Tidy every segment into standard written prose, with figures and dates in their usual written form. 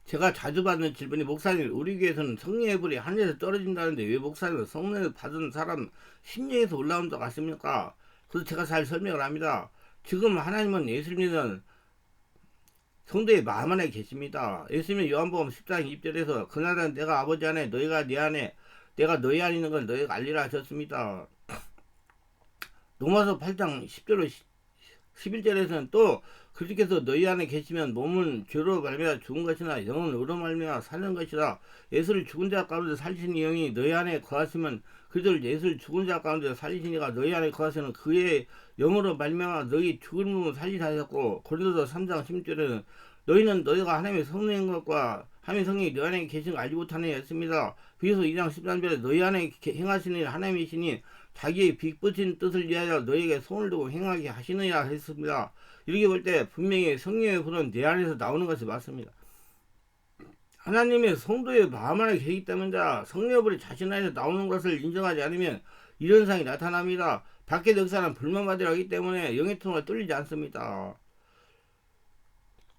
제가 자주 받는 질문이 목사님 우리 교회에서는 성령의 불이 하늘에서 떨어진다는데 왜 목사님은 성령을 받은 사람 심령에서 올라온 것 같습니까? 그래서 제가 잘 설명을 합니다. 지금 하나님은 예수를 믿는 성도의 마음 안에 계십니다. 예수님은 요한복음 10장 2절에서 그날은 내가 아버지 안에 너희가 내 안에 내가 너희 안에 있는 걸 너희가 알리라 하셨습니다. 로마서 8장 10절로 11절에서는 또 그리스도께서 너희 안에 계시면 몸은 죄로 말미암아 죽은 것이나 영은 의로 말미암아 사는 것이라. 예수를 죽은 자 가운데 살리신 영이 너희 안에 거하시면 그들 예수를 죽은 자 가운데 살리시니가 너희 안에 거하시는 그의 영으로 말미암아 너희 죽은 몸을 살리사 하셨고. 고린도서 3장 16절에는 너희는 너희가 하나님의 성령인 것과 하나님의 성령이 너희 안에 계신 걸 알지 못하느냐 했습니다. 그래서 2장 13절에 너희 안에 행하시는 하나님이시니 자기의 빅붙인 뜻을 위하여 너에게 손을 두고 행하게 하시느냐 했습니다. 이렇게 볼 때 분명히 성령의 불은 내 안에서 나오는 것이 맞습니다. 하나님의 성도의 마음 안에 계시기 때문이다. 성령의 불이 자신 안에서 나오는 것을 인정하지 않으면 이런 상이 나타납니다. 밖의 역사는 불만받으려 하기 때문에 영의 통로가 뚫리지 않습니다.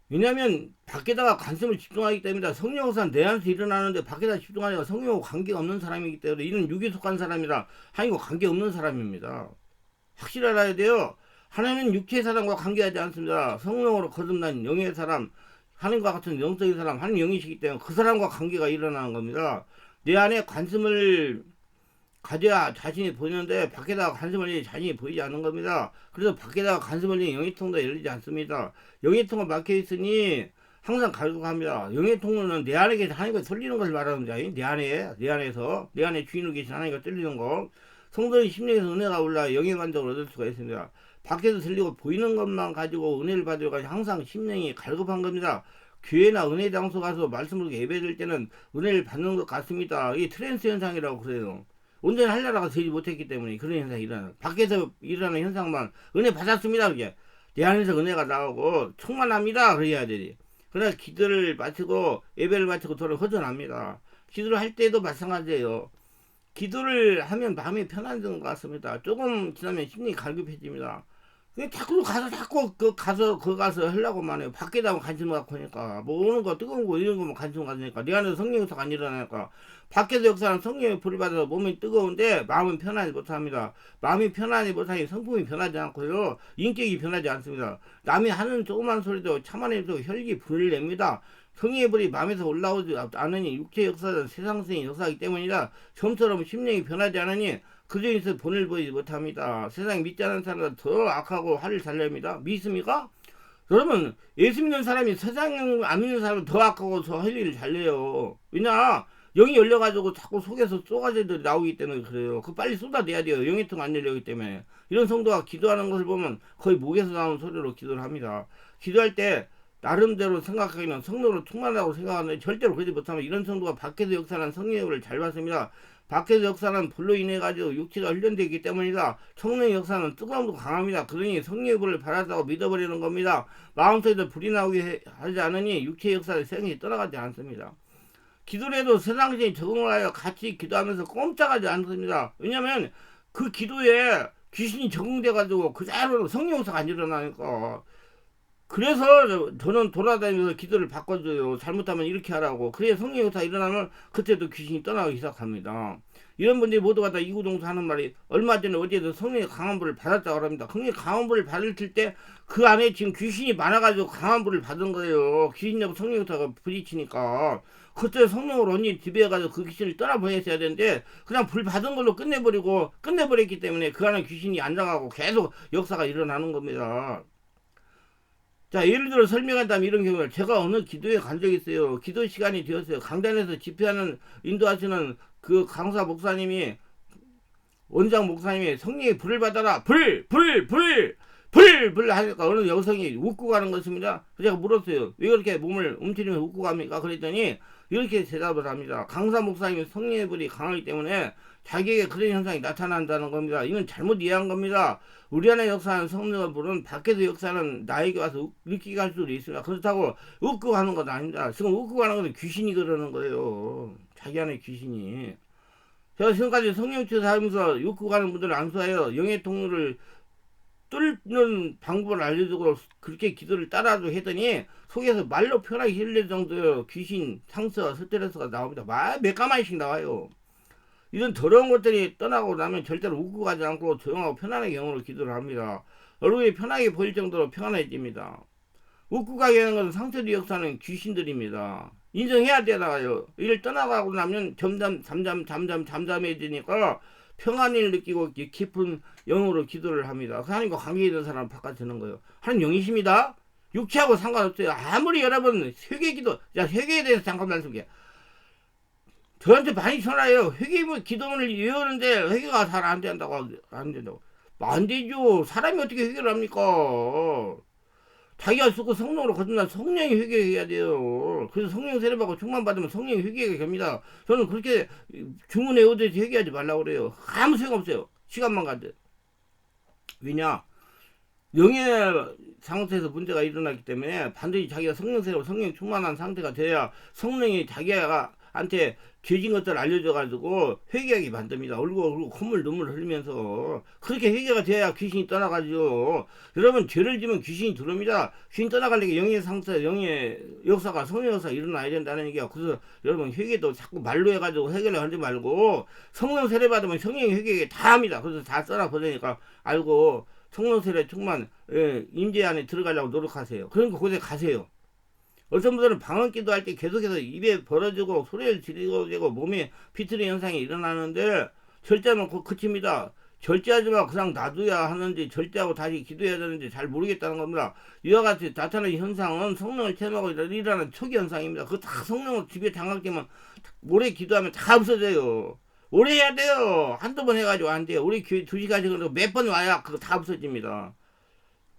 왜냐하면 밖에다가 관심을 집중하기 때문이다. 성령 역사는 내 안에서 일어나는데 밖에다 집중하니까 성령하고 관계가 없는 사람이기 때문에 이는 육에 속한 사람이라 하나님과 관계없는 사람입니다. 확실히 알아야 돼요. 하나님은 육체의 사람과 관계하지 않습니다. 성령으로 거듭난 영의 사람, 하나님과 같은 영적인 사람, 하나님 영이시기 때문에 그 사람과 관계가 일어나는 겁니다. 내 안에 관심을 가져야 자신이 보이는데 밖에다가 관심을 내니 자신이 보이지 않는 겁니다. 그래서 밖에다가 관심을 내니 영의 통로가 열리지 않습니다. 영의 통로가 막혀 있으니 항상 갈급합니다. 영의 통로는 내 안에 계신 하나님과 설리는 것을 말합니다. 내 안에서 내 안에 주인으로 계신 하나님과 떨리는 거. 성도의 심령에서 은혜가 올라 영의 만족을 얻을 수가 있습니다. 밖에서 들리고 보이는 것만 가지고 은혜를 받으려고 항상 심령이 갈급한 겁니다. 교회나 은혜 장소 가서 말씀을 예배드릴 때는 은혜를 받는 것 같습니다. 이게 트랜스 현상이라고 그래요. 온전히 하려다가 되지 못했기 때문에 그런 현상이 일어나요. 밖에서 일어나는 현상만 은혜 받았습니다. 그게 내 안에서 은혜가 나오고 충만합니다. 그래야 되지. 그러나 기도를 마치고 예배를 마치고 돌아 허전합니다. 기도를 할 때도 마찬가지예요. 기도를 하면 마음이 편안해지는 것 같습니다. 조금 지나면 심리 갈급해집니다. 자꾸 가서 하려고만 해요. 밖에다 관심 갖고 하니까 뭐 오는 거 뜨거운 거 이런 거만 관심 가지니까 내 안에서 성령 역사가 안 일어나니까 밖에서 역사는 성령의 불이 받아서 몸이 뜨거운데 마음은 편하지 못합니다. 마음이 편하지 못하니 성품이 변하지 않고요. 인격이 변하지 않습니다. 남이 하는 조그만 소리도 참아내도 혈기 불을 냅니다. 성령의 불이 마음에서 올라오지 않으니 육체 역사는 세상적인 역사이기 때문이라. 좀처럼 심령이 변하지 않으니 그중에서 본을 보이지 못합니다. 세상에 믿지 않는 사람보다 더 악하고 화를 잘 냅니다. 믿습니까? 여러분, 예수 믿는 사람이 세상 안 믿는 사람은 더 악하고 더 할 일을 잘 내요. 왜냐? 영이 열려가지고 자꾸 속에서 쏘가지들이 나오기 때문에 그래요. 그 빨리 쏟아내야 돼요. 영의 통 안 열리기 때문에. 이런 성도가 기도하는 것을 보면 거의 목에서 나오는 소리로 기도를 합니다. 기도할 때 나름대로 생각하기는 성령으로 충만하다고 생각하는데 절대로 그러지 못하면 이런 성도가 밖에서 역사하는 성령의 불을 잘 받습니다. 밖에서 역사는 불로 인해 가지고 육체가 훈련되기 때문이다. 성령의 역사는 뜨거움도 강합니다. 그러니 성령의 불을 받았다고 믿어버리는 겁니다. 마음속에서 불이 나오게 하지 않으니 육체의 역사를 생이 떠나가지 않습니다. 기도를 해도 세상적인 적응을 하여 같이 기도하면서 꼼짝하지 않습니다. 왜냐하면 그 기도에 귀신이 적응돼가지고 그대로 성령 역사가 안 일어나니까. 그래서 저는 돌아다니면서 기도를 바꿔줘요. 잘못하면 이렇게 하라고. 그래야 성령 역사 일어나면 그때도 귀신이 떠나기 시작합니다. 이런 분들이 모두가 다 이구동성 하는 말이 얼마 전에 어디에서 성령의 강한 불을 받았다고 합니다. 성령의 강한 불을 받을 때 그 안에 지금 귀신이 많아가지고 강한 불을 받은 거예요. 귀신하고 성령 역사가 부딪히니까. 그때 성령으로 언니 집에 가서 그 귀신을 떠나보냈어야 되는데 그냥 불 받은 걸로 끝내버렸기 때문에 그 안에 귀신이 안장하고 계속 역사가 일어나는 겁니다. 자, 예를 들어 설명한다면 이런 경우를 제가 어느 기도에 간 적이 있어요. 기도 시간이 되었어요. 강단에서 집회하는 인도하시는 그 강사 목사님이 원장 목사님이 성령의 불을 받아라 불 하니까 어느 여성이 웃고 가는 것입니다. 제가 물었어요. 왜 그렇게 몸을 움츠리면서 웃고 갑니까? 그랬더니 이렇게 대답을 합니다. 강사 목사님이 성령의 불이 강하기 때문에 자기에게 그런 현상이 나타난다는 겁니다. 이건 잘못 이해한 겁니다. 우리 안에 역사하는 성령의 불은 밖에서 역사는 나에게 와서 느끼게 할 수도 있습니다. 그렇다고 웃고 가는 건 아닙니다. 지금 웃고 가는 것은 귀신이 그러는 거예요. 자기 안에 귀신이. 제가 지금까지 성령 치유사 하면서 웃고 가는 분들을 안수하여 영의 통로를 뚫는 방법을 알려주고 그렇게 기도를 따라도 했더니 속에서 말로 표현하기 힘들 정도의 귀신, 상처, 스트레스가 나옵니다. 몇 가마씩 나와요. 이런 더러운 것들이 떠나고 나면 절대로 웃고 가지 않고 조용하고 편안하게 영으로 기도를 합니다. 얼굴이 편하게 보일 정도로 평안해집니다. 웃고 가게 하는 것은 상처 뒤 역사는 귀신들입니다. 인정해야 되나요? 이를 떠나가고 나면 잠잠해지니까 평안을 느끼고 깊은 영으로 기도를 합니다. 하나님과 관계 있는 사람은 바깥 드는 거예요. 하나님 영이십니다. 육체하고 상관없어요. 아무리 여러분 회개기도, 회개에 대해서 잠깐만 소개. 저한테 많이 전화해요. 회개 기도문을 외우는데 회개가 잘 안 된다고. 안 되죠. 사람이 어떻게 회개를 합니까? 자기가 쓰고 성령으로 거듭난 성령이 회개해야 돼요. 그래서 성령 세례받고 충만 받으면 성령이 회개가 됩니다. 저는 그렇게 주문에 오듯이 회개하지 말라고 그래요. 아무 소용없어요. 시간만 가도. 왜냐? 영의 상태에서 문제가 일어나기 때문에 반드시 자기가 성령 세례로 성령 충만한 상태가 돼야 성령이 자기한테 죄진 것들을 알려줘가지고 회개하게 만듭니다. 울고 콧물 눈물 흘리면서 그렇게 회개가 돼야 귀신이 떠나가죠. 여러분 죄를 지면 귀신이 들어옵니다. 귀신 떠나가려면 영의 상태, 영의 역사가 성령 역사가 일어나야 된다는 얘기야. 그래서 여러분 회개도 자꾸 말로 해가지고 회개를 하지 말고 성령 세례 받으면 성령이 회개 다 합니다. 그래서 다 써놔보니까 알고 성령 세례 충만 임재 안에 들어가려고 노력하세요. 그러니까 거기에 가세요. 어떤 분들은 방언 기도할 때 계속해서 입에 벌어지고 소리를 지르고 되고 몸에 비틀리 현상이 일어나는데 절제하면 곧 그칩니다. 절제하지 마 그냥 놔둬야 하는지 절제하고 다시 기도해야 되는지 잘 모르겠다는 겁니다. 이와 같이 나타나는 현상은 성령을 체험하고 일어나는 초기 현상입니다. 그거 다 성령으로 집에 장악되면 오래 기도하면 다 없어져요. 오래 해야 돼요. 한두 번 해가지고 안 돼요. 우리 교회 2시간씩 몇 번 와야 그거 다 없어집니다.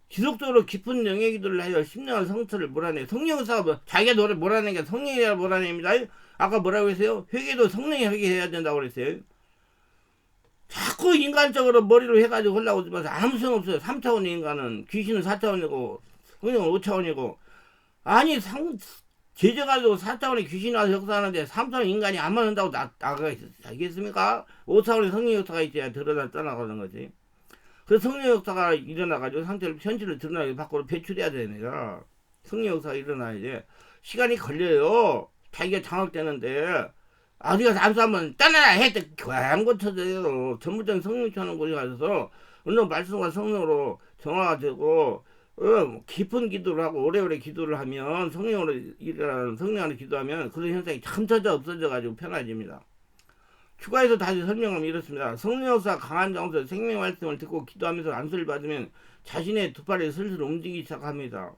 지속적으로 깊은 영의 기도를 하여 심령한 성처를 몰아내. 성령사 자기가 노래 몰아내는 게 성령이라 몰아냅니다. 아까 뭐라고 했어요? 회개도 성령이 회개해야 된다고 그랬어요. 자꾸 인간적으로 머리로 해가지고 하려고 하면서 아무 소용 없어요. 3차원의 인간은 귀신은 4차원이고 성령은 5차원이고 아니 제재가지고 4차원의 귀신이 와서 역사하는데 3차원 인간이 안 맞는다고 나가겠습니까? 5차원의 성령 역사가 있어야 떠나가는 거지. 그래서 성령 역사가 일어나가지고 상태를 현실을 드러나게 밖으로 배출해야 됩니다. 성령 역사가 일어나야지. 시간이 걸려요. 자기가 장악되는데 어디가 잠수하면 떠나라 했대 아무것도 터져요. 전부전 성령 하는 곳에 가서 어느 말씀과 성령으로 정화가 되고 깊은 기도를 하고 오래오래 기도를 하면 성령으로 일어나는 성령 안에 기도하면 그런 현상이 참 터져 없어져가지고 편해집니다. 추가해서 다시 설명하면 이렇습니다. 성령 역사 강한 장소 생명 말씀을 듣고 기도하면서 안수를 받으면 자신의 두 팔이 슬슬 움직이기 시작합니다.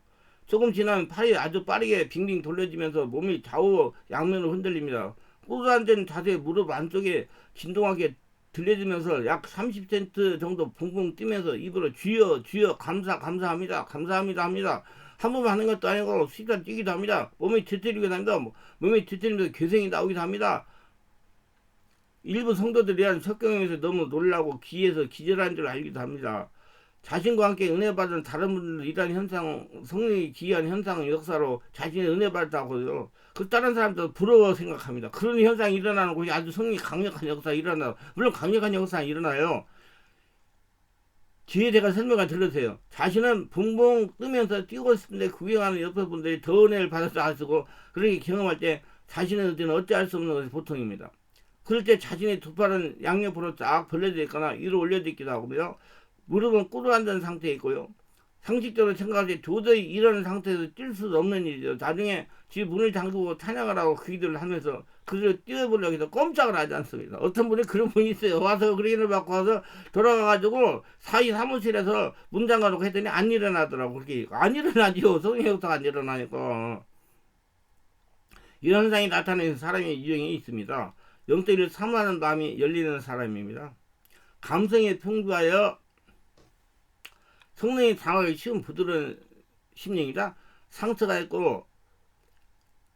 조금 지나면 팔이 아주 빠르게 빙빙 돌려지면서 몸이 좌우 양면으로 흔들립니다. 꾸준한 자세에 무릎 안쪽에 진동하게 들려지면서 약 30cm 정도 붕붕 뛰면서 입으로 주여 감사합니다 합니다. 한 번만 하는 것도 아니고 수시간 뛰기도 합니다. 몸이 뒤틀리기도 합니다. 몸이 뒤틀리면서 괴생이 나오기도 합니다. 일부 성도들이 석경에서 너무 놀라고 귀에서 기절한 줄 알기도 합니다. 자신과 함께 은혜 받은 다른 분들 이러한 현상, 성령이 기이한 현상 역사로 자신이 은혜 받았다고요. 그 다른 사람도 부러워 생각합니다. 그런 현상이 일어나는 곳이 아주 성령이 강력한 역사가 일어나요. 물론 강력한 역사가 일어나요. 뒤에 제가 설명을 들으세요. 자신은 붕붕 뜨면서 뛰고 있는데 구경하는 옆에 분들이 더 은혜를 받아서 아시고 그렇게 경험할 때 자신의 의지는 어찌할 수 없는 것이 보통입니다. 그럴 때 자신의 두 팔은 양옆으로 쫙 벌려져 있거나 위로 올려져 있기도 하고요. 무릎은 꿇어 앉은 상태에 있고요. 상식적으로 생각할 때 도저히 이런 상태에서 뛸 수 없는 일이죠. 나중에 지 문을 잠그고 찬양을 하고 그 기도를 하면서 그를 뛰어보려고 해서 꼼짝을 하지 않습니다. 어떤 분이 그런 분이 있어요. 와서 그레인을 받고 와서 돌아가가지고 사무실에서 문 잠가놓고 했더니 안 일어나더라고. 그렇게 안 일어나죠. 성령 역사가 안 일어나니까. 이런 현상이 나타내는 사람의 유형이 있습니다. 영적을 사모하는 마음이 열리는 사람입니다. 감성에 풍부하여 성령이 당하기 쉬운 부드러운 심령이다. 상처가 있고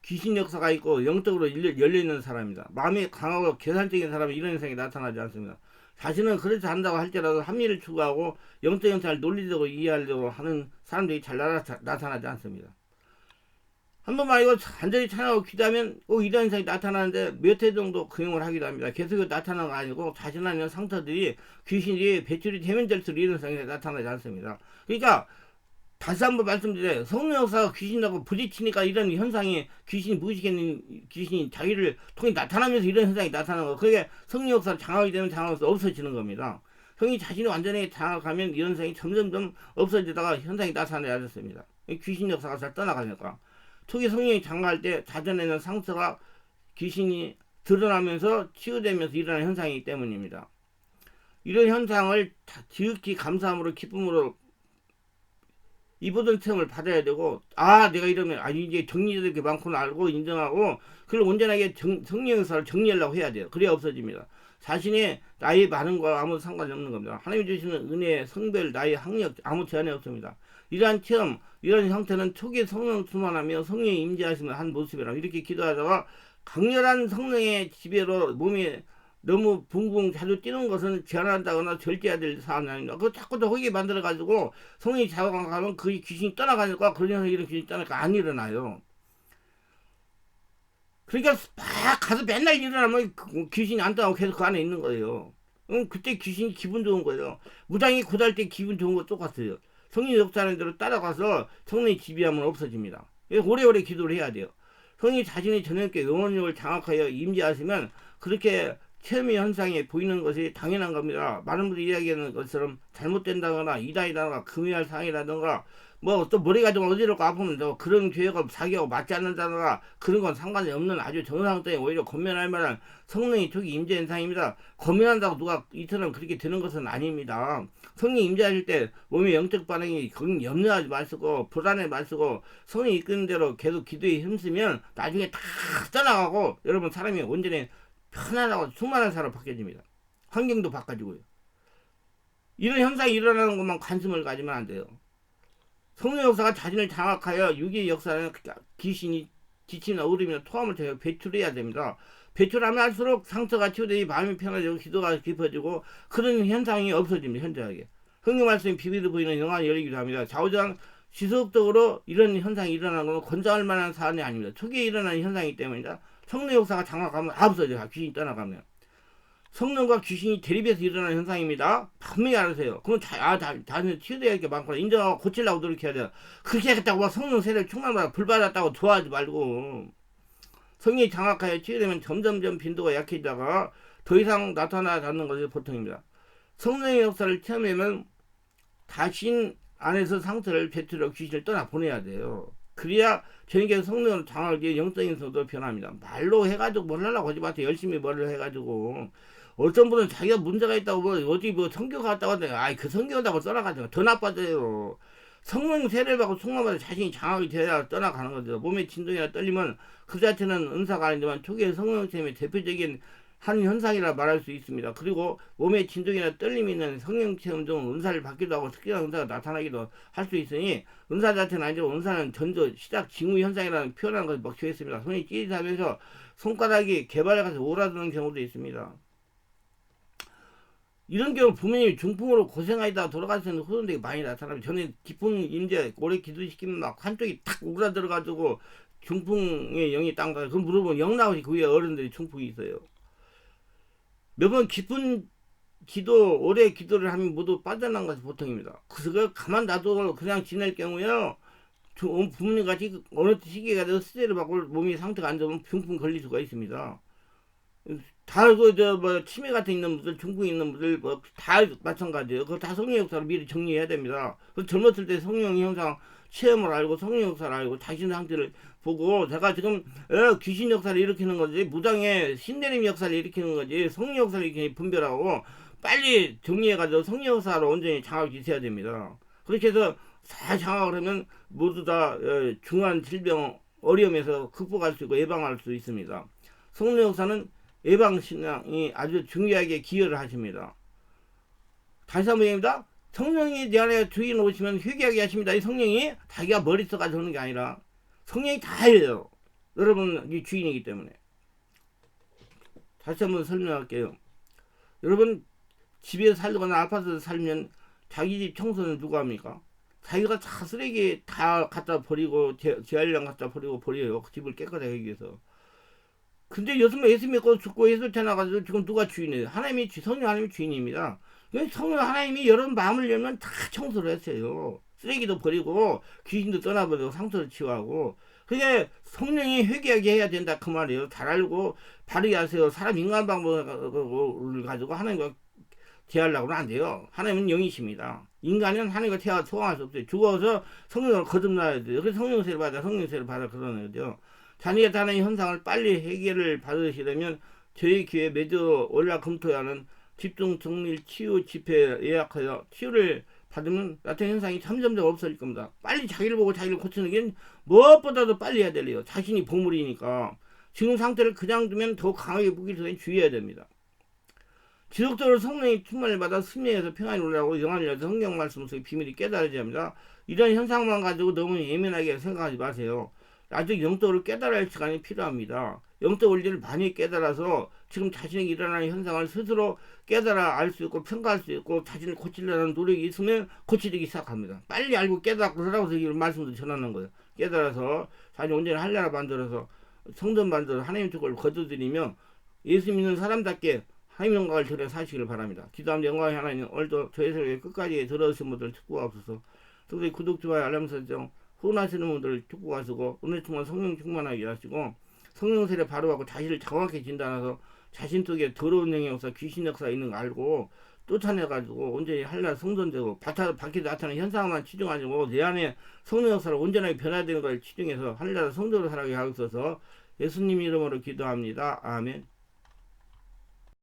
귀신 역사가 있고 영적으로 열려있는 사람입니다. 마음이 강하고 계산적인 사람은 이런 현상이 나타나지 않습니다. 자신은 그렇지 않다고 할지라도 합리를 추구하고 영적 현상을 논리적으로 이해하려고 하는 사람들이 잘 나타나지 않습니다. 한 번만 이거 완전히 찬양하고 기도하면 꼭 이런 현상이 나타나는데 몇 회 정도 근용을 하기도 합니다. 계속 나타나는 거 아니고 자신하는 상처들이 귀신이 배출이 되면 될수록 이런 현상이 나타나지 않습니다. 그러니까 다시 한번 말씀드려요. 성령 역사가 귀신하고 부딪히니까 이런 현상이 귀신이 무의식에 귀신이 자기를 통해 나타나면서 이런 현상이 나타나는 거. 그게 성령 역사를 장악이 되면 장악해서 없어지는 겁니다. 성이 자신이 완전히 장악하면 이런 현상이 점점점 없어지다가 현상이 나타나야 됐습니다. 귀신 역사가 잘 떠나가니까. 초기 성령이 장악할 때 자전에는 상처가 귀신이 드러나면서 치유되면서 일어나는 현상이기 때문입니다. 이런 현상을 지극히 감사함으로 기쁨으로 이 모든 체험을 받아야 되고, 내가 이러면 이제 정리될 게 많구나 알고 인정하고 그걸 온전하게 성령 역사를 정리하려고 해야 돼요. 그래야 없어집니다. 자신의 나이 많은 거와 아무 상관이 없는 겁니다. 하나님 주시는 은혜, 성별, 나이, 학력 아무 제한이 없습니다. 이러한 체험, 이런 형태는 초기 성령 충만하며 성령이 임재하시는 한 모습이라 이렇게 기도하다가 강렬한 성령의 지배로 몸이 너무 붕붕 자주 뛰는 것은 제한한다거나 절제해야 될 사안이 아닙니다. 그거 자꾸 더 허게 만들어가지고 성령이 작용하면 그 귀신이 떠나가니까 그러면서 이런 귀신이 떠나니까 안 일어나요. 그러니까 막 가서 맨날 일어나면 귀신이 안 떠나고 계속 그 안에 있는 거예요. 그때 귀신이 기분 좋은 거예요. 무당이 고달 때 기분 좋은 거 똑같아요. 성령이 역사하는 대로 따라가서 성령이 지배하면 없어집니다. 오래오래 기도를 해야 돼요. 성령이 자신의 전형께 영혼력을 장악하여 임재하시면 그렇게 체험의 현상이 보이는 것이 당연한 겁니다. 많은 분들이 이야기하는 것처럼 잘못된다거나 이다이다거나 금해할 상이라든가 뭐 또 머리가 좀 어지럽고 아프면 또 그런 교회가 사기하고 맞지 않는다거나 그런 건 상관이 없는 아주 정상적인 오히려 권면할 만한 성령이 초기 임재 현상입니다. 권면한다고 누가 이처럼 그렇게 되는 것은 아닙니다. 성령이 임재하실 때 몸의 영적 반응이 염려하지 마시고 불안해 마시고 성령이 이끄는 대로 계속 기도에 힘쓰면 나중에 다 떠나가고 여러분 사람이 온전히 편안하고 충만한 사람으로 바뀌어집니다. 환경도 바꿔지고요. 이런 현상이 일어나는 것만 관심을 가지면 안 돼요. 성령 역사가 자신을 장악하여 유기의 역사는 귀신이 지치나 울음이나 토함을 통해 배출해야 됩니다. 배출하면 할수록 상처가 치유되니 마음이 편해지고 기도가 깊어지고 그런 현상이 없어집니다. 현저하게. 성령 말씀이 비비드 보이는 영안이 열리기도 합니다. 좌우장 지속적으로 이런 현상이 일어나는 건 권장할 만한 사안이 아닙니다. 초기에 일어나는 현상이기 때문입니다. 성령 역사가 장악하면 없어져요. 귀신이 떠나가면. 성령과 귀신이 대립해서 일어나는 현상입니다. 분명히 알으세요. 그럼 자신이 치유돼야 할 게 많구나. 인정하고 고치려고 노력해야 돼요. 그렇게 하겠다고 막 성령 세례를 충만하다 불받았다고 좋아하지 말고 성령이 장악하여 치유되면 점점점 빈도가 약해지다가 더 이상 나타나지 않는 것이 보통입니다. 성령의 역사를 체험하면 자신 안에서 상처를 배출하고 귀신을 떠나보내야 돼요. 그래야 저에게 성령을 장악하기 영적인 성도 변합니다. 말로 해가지고 뭘 하려고 하지 마세요. 열심히 뭘 해가지고 어떤 분은 자기가 문제가 있다고 어디 성교 갔다고 하는데 그 성교 한다고 떠나가죠. 더 나빠져요. 성령 세례를 받고 충만받아 자신이 장악이 돼야 떠나가는 거죠. 몸의 진동이나 떨림은 그 자체는 은사가 아니지만 초기의 성령 체험의 대표적인 한 현상이라 말할 수 있습니다. 그리고 몸의 진동이나 떨림이 있는 성령 체험 중 은사를 받기도 하고 특별한 은사가 나타나기도 할 수 있으니 은사 자체는 아니고 은사는 전조 시작 징후 현상이라는 표현하는 것을 먹혀있습니다. 손이 찌릿하면서 손가락이 개발에 가서 오라드는 경우도 있습니다. 이런 경우 부모님이 중풍으로 고생하다가 돌아가시는 후손들이 많이 나타납니다. 저는 깊은 임재 오래 기도시키면 막 한쪽이 탁 오그라들어가지고 중풍의 영이 딱 나요. 그럼 물어보면 영 나오시 그 위에 어른들이 중풍이 있어요. 매번 깊은 기도, 오래 기도를 하면 모두 빠져나간 것이 보통입니다. 그래서 가만 놔두고 그냥 지낼 경우에요. 부모님 같이 어느 시기가 돼서 스트레스를 받고 몸이 상태가 안 좋으면 중풍 걸릴 수가 있습니다. 다 치매 같은 있는 분들, 중풍 있는 분들 다 마찬가지예요. 그거 다 성령 역사를 미리 정리해야 됩니다. 그래서 젊었을 때 성령 현상 체험을 알고 성령 역사를 알고 자신 상태를 보고 제가 지금 귀신 역사를 일으키는 거지 무당의 신내림 역사를 일으키는 거지 성령 역사를 이렇게 분별하고 빨리 정리해가지고 성령 역사로 온전히 장악이 있어야 됩니다. 그렇게 해서 잘 장악을 하면 모두 다 중한 질병 어려움에서 극복할 수 있고 예방할 수 있습니다. 성령 역사는 예방신앙이 아주 중요하게 기여를 하십니다. 다시 한번 얘기합니다. 성령이 내 안에 주인 오시면 회개하게 하십니다. 이 성령이 자기가 머리 써가지고 하는 게 아니라 성령이 다 해요. 여러분이 주인이기 때문에. 다시 한번 설명할게요. 여러분 집에 살거나 아파트에 살면 자기 집 청소는 누가 합니까? 자기가 다 쓰레기 다 갖다 버리고 재활용 갖다 버려요. 집을 깨끗하게 하기 위해서. 근데 요즘 예수 믿고 죽고 예수 태어나가지고 지금 누가 주인이에요? 성령 하나님이 주인입니다. 성령 하나님이 여러분 마음을 열면 다 청소를 했어요. 쓰레기도 버리고 귀신도 떠나버리고 상처도 치유하고. 그게 성령이 회개하게 해야 된다 그 말이에요. 잘 알고 바르게 하세요. 사람 인간 방법을 가지고 하나님과 대하려고는 안 돼요. 하나님은 영이십니다. 인간은 하나님과 대화 소통할 수 없어요. 죽어서 성령을 거듭나야 돼요. 그래서 성령세를 받아 그러는 거죠. 자녀의 다른 현상을 빨리 해결을 받으시려면 저희 교회 매주 월화 금토에 하는 집중 정밀 치유 집회 예약하여 치유를 받으면 나타난 현상이 점점점 없어질 겁니다. 빨리 자기를 보고 자기를 고치는 게 무엇보다도 빨리 해야 돼요. 자신이 보물이니까. 지금 상태를 그냥 두면 더 강하게 무기력하게 주의해야 됩니다. 지속적으로 성령의 충만을 받아 승리해서 평안이 올라오고 영안을 열어서 성경 말씀 속의 비밀이 깨달아져야 합니다. 이런 현상만 가지고 너무 예민하게 생각하지 마세요. 아직 영적으로 깨달아야 할 시간이 필요합니다. 영적 원리를 많이 깨달아서 지금 자신에게 일어나는 현상을 스스로 깨달아 알 수 있고 평가할 수 있고 자신을 고치려는 노력이 있으면 고치기 시작합니다. 빨리 알고 깨닫고 살아서 이런 말씀도 전하는 거예요. 깨달아서 자신이 온전히 할례라 만들어서 성전 만들어서 하나님 쪽을 거둬들이며 예수 믿는 사람답게 하나님 영광을 드려 사시기를 바랍니다. 기도하면 영광의 하나님 오늘도 저희 세력에 끝까지 들어오신 분들 축복하옵소서. 특히 구독, 좋아요, 알람 설정 후원하시는 분들 축복하시고 오늘 정말 성령 충만하게 하시고 성령 세례 바로 하고 자신을 정확히 진단해서 자신 속에 더러운 영의 역사, 귀신 역사 있는 거 알고 쫓아내가지고 온전히 할례 성전되고 밖에 나타나는 현상만 치중하지 말고 내 안에 성령 역사를 온전하게 변화되는 걸 치중해서 할례 성전으로 살아가게 하옵소서. 예수님 이름으로 기도합니다. 아멘.